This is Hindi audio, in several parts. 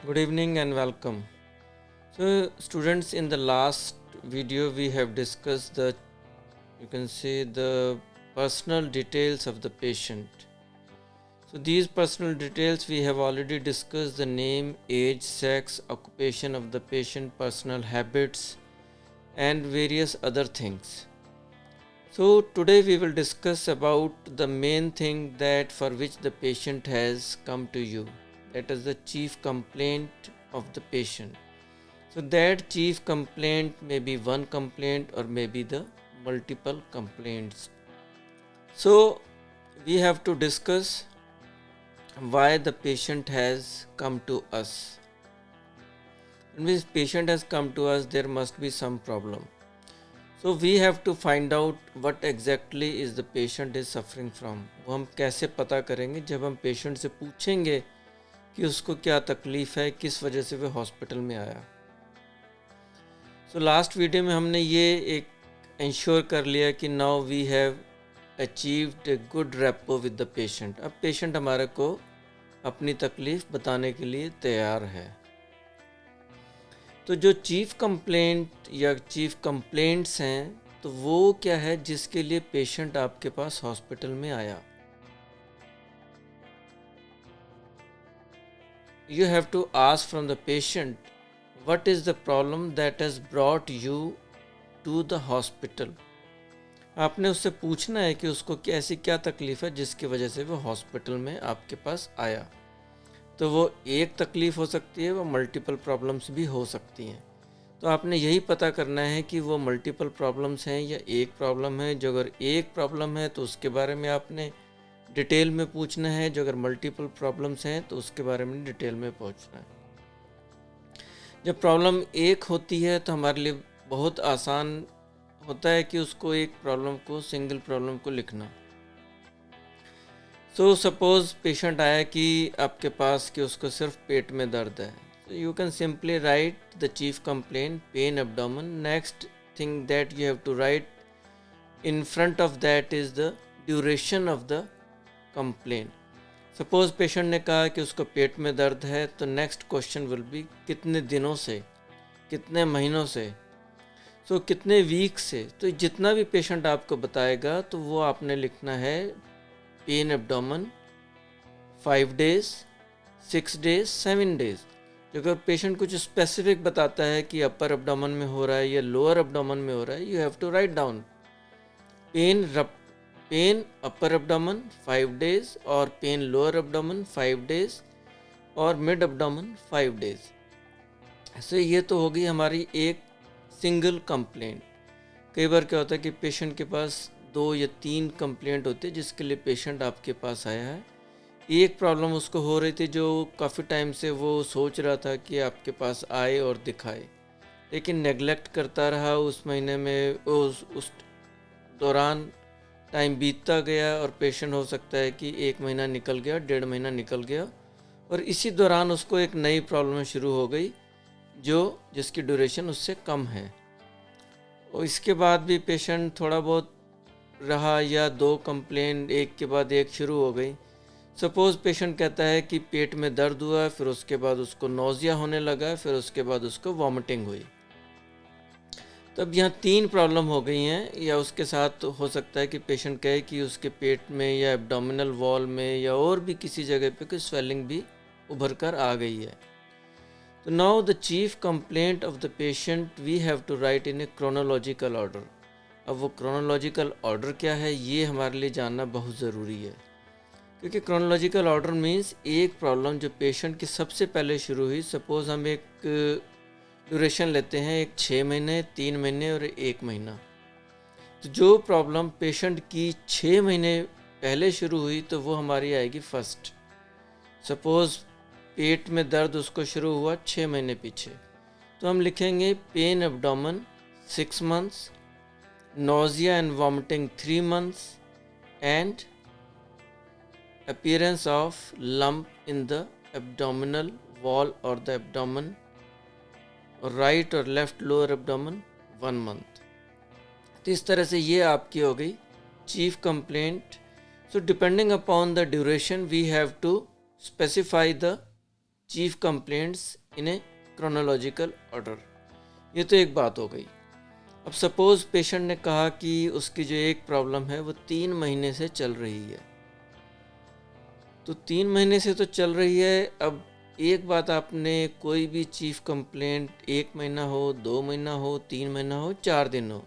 Good evening and welcome. So, students, in the last video, we have discussed the personal details of the patient. So, these personal details we have already discussed: the name, age, sex, occupation of the patient, personal habits, and various other things. So, today we will discuss about the main thing that for which the patient has come to you. That is the chief complaint of the patient. So that chief complaint may be one complaint or maybe the multiple complaints. So we have to discuss why the patient has come to us. When this patient has come to us, there must be some problem. So we have to find out what exactly is the patient is suffering from. वो हम कैसे पता करेंगे जब हम पेशेंट से पूछेंगे कि उसको क्या तकलीफ़ है, किस वजह से वह हॉस्पिटल में आया. सो लास्ट वीडियो में हमने ये एक इंश्योर कर लिया कि now we have achieved a good rapport with the patient. अब पेशेंट हमारे को अपनी तकलीफ़ बताने के लिए तैयार है. तो जो चीफ कंप्लेंट या चीफ कंप्लेंट्स हैं, तो वो क्या है जिसके लिए पेशेंट आपके पास हॉस्पिटल में आया. You have to ask from the patient what is the problem that has brought you to the hospital. आपने उससे पूछना है कि उसको ऐसी क्या तकलीफ़ है जिसकी वजह से वो हॉस्पिटल में आपके पास आया. तो वो एक तकलीफ़ हो सकती है, वो मल्टीपल प्रॉब्लम्स भी हो सकती हैं. तो आपने यही पता करना है कि वो मल्टीपल प्रॉब्लम्स हैं या एक प्रॉब्लम है. जो अगर एक प्रॉब्लम है तो उसके बारे में आपने डिटेल में पूछना है. जो अगर मल्टीपल प्रॉब्लम्स हैं तो उसके बारे में डिटेल में पूछना है. जब प्रॉब्लम एक होती है तो हमारे लिए बहुत आसान होता है कि उसको एक प्रॉब्लम को, सिंगल प्रॉब्लम को लिखना. सो सपोज पेशेंट आया कि आपके पास कि उसको सिर्फ पेट में दर्द है. तो you can simply write the chief complaint, pain abdomen. Next thing that you have to write in front of that is the duration of the complaint. Suppose patient ने कहा कि उसको पेट में दर्द है, तो नेक्स्ट क्वेश्चन विल बी कितने दिनों से, कितने महीनों से, सो कितने वीक से. तो जितना भी पेशेंट आपको बताएगा तो वो आपने लिखना है pen abdomen 5 days, 6 days, 7 days. अगर पेशेंट कुछ स्पेसिफिक बताता है कि अपर एब्डोमेन में हो रहा है या लोअर एब्डोमेन में हो रहा है, you have to write down pain upper abdomen 5 days और पेन लोअर एब्डोमेन 5 days और मिड एब्डोमेन 5 days. ऐसे ये तो हो गई हमारी एक सिंगल कंप्लेंट. कई बार क्या होता है कि पेशेंट के पास 2 या 3 कंप्लेंट होते हैं जिसके लिए पेशेंट आपके पास आया है. एक प्रॉब्लम उसको हो रही थी जो काफ़ी टाइम से वो सोच रहा था कि आपके पास आए और दिखाए, लेकिन नेगलेक्ट करता रहा. उस महीने में उस दौरान टाइम बीतता गया और पेशेंट हो सकता है कि 1 महीना निकल गया, 1.5 महीना निकल गया और इसी दौरान उसको एक नई प्रॉब्लम शुरू हो गई जिसकी ड्यूरेशन उससे कम है. और इसके बाद भी पेशेंट थोड़ा बहुत रहा या 2 कंप्लेंट एक के बाद एक शुरू हो गई. सपोज़ पेशेंट कहता है कि पेट में दर्द हुआ, फिर उसके बाद उसको नोज़िया होने लगा, फिर उसके बाद उसको वॉमिटिंग हुई. तब यहाँ 3 प्रॉब्लम हो गई हैं. या उसके साथ हो सकता है कि पेशेंट कहे कि उसके पेट में या एब्डोमिनल वॉल में या और भी किसी जगह पे कोई स्वेलिंग भी उभर कर आ गई है. तो now the chief complaint of the patient we have to write in a chronological order. अब वो क्रोनोलॉजिकल ऑर्डर क्या है ये हमारे लिए जानना बहुत ज़रूरी है, क्योंकि क्रोनोलॉजिकल ऑर्डर मीन्स एक प्रॉब्लम जो पेशेंट की सबसे पहले शुरू हुई. सपोज़ हम एक ड्यूरेशन लेते हैं, एक 6 महीने, 3 महीने और 1 महीना. तो जो प्रॉब्लम पेशेंट की 6 महीने पहले शुरू हुई तो वो हमारी आएगी फर्स्ट. सपोज़ पेट में दर्द उसको शुरू हुआ 6 महीने पीछे, तो हम लिखेंगे pen abdomen 6 months, nausea and vomiting 3 months and appearance of lump in the abdominal wall or the abdomen, right और लेफ्ट लोअर एब्डोमेन 1 month. तो इस तरह से ये आपकी हो गई chief complaint. So depending upon the duration we have to specify the chief complaints in a chronological order. ये तो एक बात हो गई। अब सपोज पेशेंट ने कहा कि उसकी जो एक प्रॉब्लम है वो 3 महीने से चल रही है। तो 3 महीने से तो चल रही है। अब एक बात, आपने कोई भी चीफ कंप्लेंट 1 महीना हो, 2 महीना हो, 3 महीना हो, 4 दिन हो,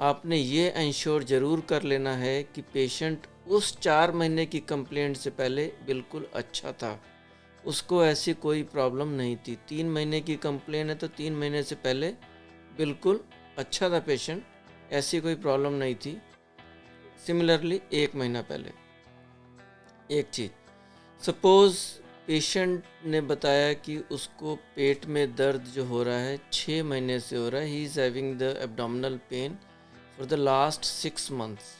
आपने ये इंश्योर ज़रूर कर लेना है कि पेशेंट उस 4 महीने की कंप्लेंट से पहले बिल्कुल अच्छा था, उसको ऐसी कोई प्रॉब्लम नहीं थी। 3 महीने की कंप्लेंट है तो 3 महीने से पहले बिल्कुल अच्छा था पेशेंट, ऐसी कोई प्रॉब्लम नहीं थी। सिमिलरली 1 महीना पहले एक चीज़, सपोज़ पेशेंट ने बताया कि उसको पेट में दर्द जो हो रहा है 6 महीने से हो रहा है, he is having the abdominal pain for the last 6 months.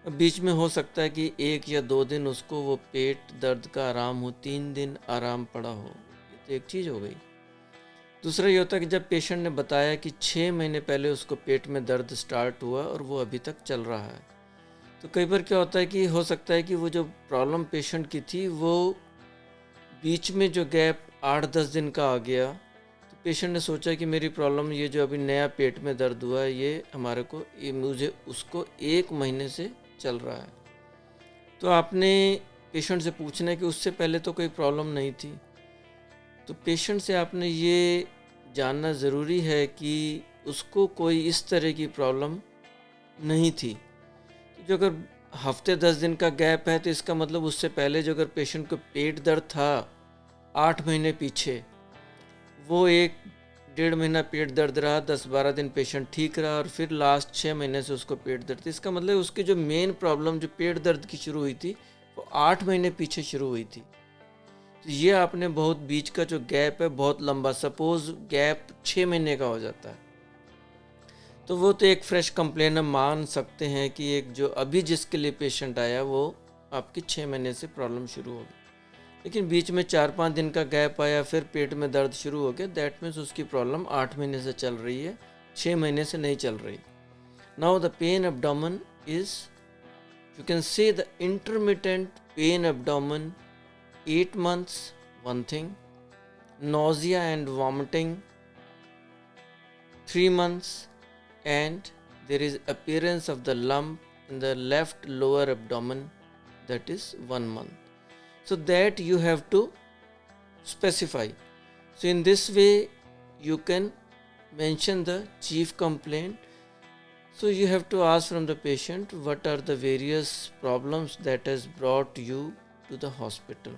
अब बीच में हो सकता है कि 1 या 2 दिन उसको वो पेट दर्द का आराम हो, 3 दिन आराम पड़ा हो, ये तो एक चीज़ हो गई। दूसरा ये होता है कि जब पेशेंट ने बताया कि 6 महीने पहले उसको पेट में दर्द स्टार्ट हुआ और वो अभी तक चल रहा है, तो कई बार क्या होता है कि हो सकता है कि वो जो प्रॉब्लम पेशेंट की थी वो बीच में जो गैप 8-10 दिन का आ गया, तो पेशेंट ने सोचा कि मेरी प्रॉब्लम ये जो अभी नया पेट में दर्द हुआ है ये मुझे उसको 1 महीने से चल रहा है। तो आपने पेशेंट से पूछना है कि उससे पहले तो कोई प्रॉब्लम नहीं थी। तो पेशेंट से आपने ये जानना ज़रूरी है कि उसको कोई इस तरह की प्रॉब्लम नहीं थी। तो जो अगर हफ्ते 10 दिन का गैप है तो इसका मतलब उससे पहले जो अगर पेशेंट को पेट दर्द था 8 महीने पीछे, वो 1-1.5 महीना पेट दर्द रहा, 10-12 दिन पेशेंट ठीक रहा और फिर लास्ट 6 महीने से उसको पेट दर्द। इसका मतलब उसकी जो मेन प्रॉब्लम जो पेट दर्द की शुरू हुई थी वो 8 महीने पीछे शुरू हुई थी। तो ये आपने बहुत बीच का जो गैप है बहुत लंबा, सपोज गैप 6 महीने का हो जाता है, तो वो तो एक फ्रेश कंप्लेन हम मान सकते हैं कि एक जो अभी जिसके लिए पेशेंट आया वो आपकी 6 महीने से प्रॉब्लम शुरू होगी। लेकिन बीच में 4-5 दिन का गैप आया, फिर पेट में दर्द शुरू हो गया, दैट मीन्स उसकी प्रॉब्लम 8 महीने से चल रही है, 6 महीने से नहीं चल रही। Now the pen abdomen is, you can say the intermittent pen abdomen 8 months, one thing, nausea and vomiting 3 months, and there is appearance of the lump in the left lower abdomen, that is 1 month. So that you have to specify. So in this way you can mention the chief complaint. So you have to ask from the patient what are the various problems that has brought you to the hospital,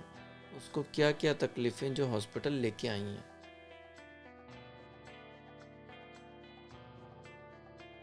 उसको क्या क्या तकलीफ़ें जो हॉस्पिटल लेके आई हैं।